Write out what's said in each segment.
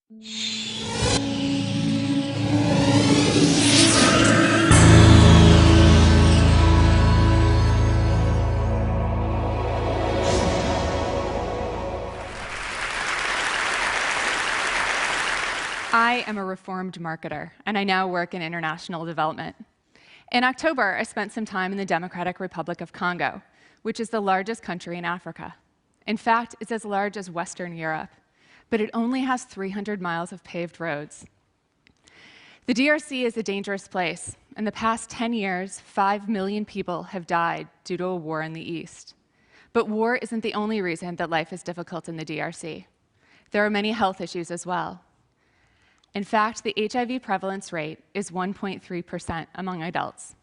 I am a reformed marketer, and I now work in international development. In October, I spent some time in the Democratic Republic of Congo, which is the largest country in Africa. In fact, it's as large as Western Europe, but it only has 300 miles of paved roads. The DRC is a dangerous place. In the past 10 years, 5 million people have died due to a war in the East. But war isn't the only reason that life is difficult in the DRC. There are many health issues as well. In fact, the HIV prevalence rate is 1.3% among adults.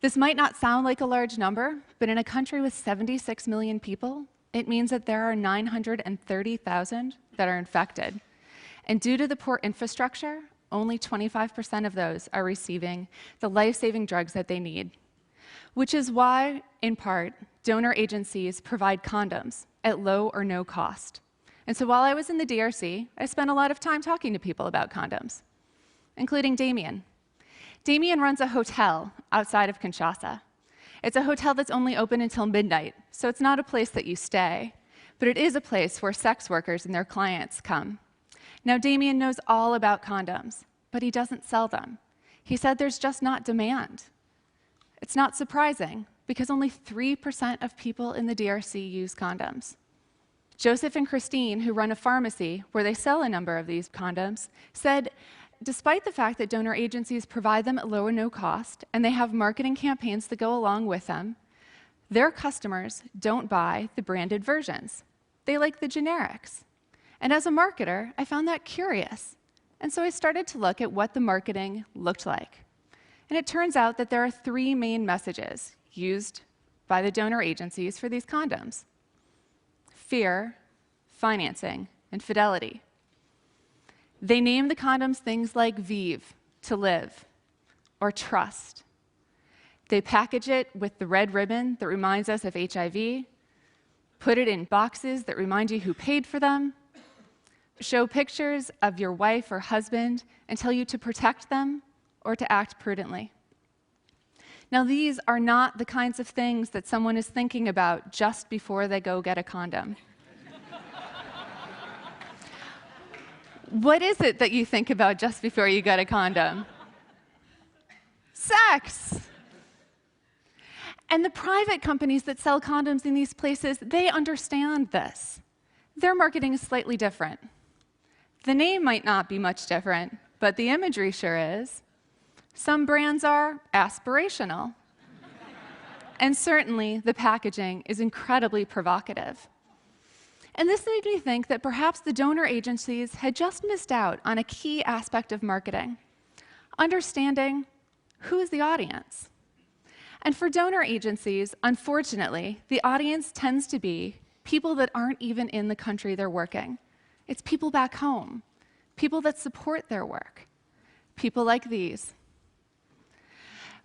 This might not sound like a large number, but in a country with 76 million people, it means that there are 930,000 that are infected. And due to the poor infrastructure, only 25% of those are receiving the life-saving drugs that they need. Which is why, in part, donor agencies provide condoms at low or no cost. And so while I was in the DRC, I spent a lot of time talking to people about condoms, including Damien. Damien runs a hotel outside of Kinshasa. It's a hotel that's only open until midnight, so it's not a place that you stay, but it is a place where sex workers and their clients come. Now, Damien knows all about condoms, but he doesn't sell them. He said there's just not demand. It's not surprising, because only 3% of people in the DRC use condoms. Joseph and Christine, who run a pharmacy where they sell a number of these condoms, said, despite the fact that donor agencies provide them at low or no cost, and they have marketing campaigns that go along with them, their customers don't buy the branded versions. They like the generics. And as a marketer, I found that curious. And so I started to look at what the marketing looked like. And it turns out that there are 3 main messages used by the donor agencies for these condoms: fear, financing, and fidelity. They name the condoms things like Vive, to live, or trust. They package it with the red ribbon that reminds us of HIV, put it in boxes that remind you who paid for them, show pictures of your wife or husband and tell you to protect them or to act prudently. Now, these are not the kinds of things that someone is thinking about just before they go get a condom. What is it that you think about just before you get a condom? Sex. And the private companies that sell condoms in these places, they understand this. Their marketing is slightly different. The name might not be much different, but the imagery sure is. Some brands are aspirational. And certainly, the packaging is incredibly provocative. And this made me think that perhaps the donor agencies had just missed out on a key aspect of marketing: understanding who is the audience. And for donor agencies, unfortunately, the audience tends to be people that aren't even in the country they're working. It's people back home, people that support their work, people like these.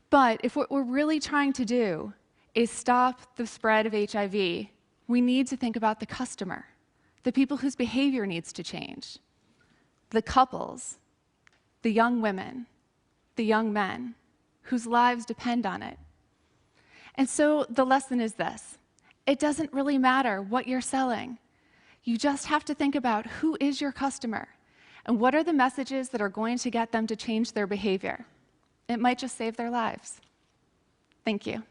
But if what we're really trying to do is stop the spread of HIV, we need to think about the customer, the people whose behavior needs to change, the couples, the young women, the young men, whose lives depend on it. And so the lesson is this: it doesn't really matter what you're selling. You just have to think about who is your customer and what are the messages that are going to get them to change their behavior. It might just save their lives. Thank you.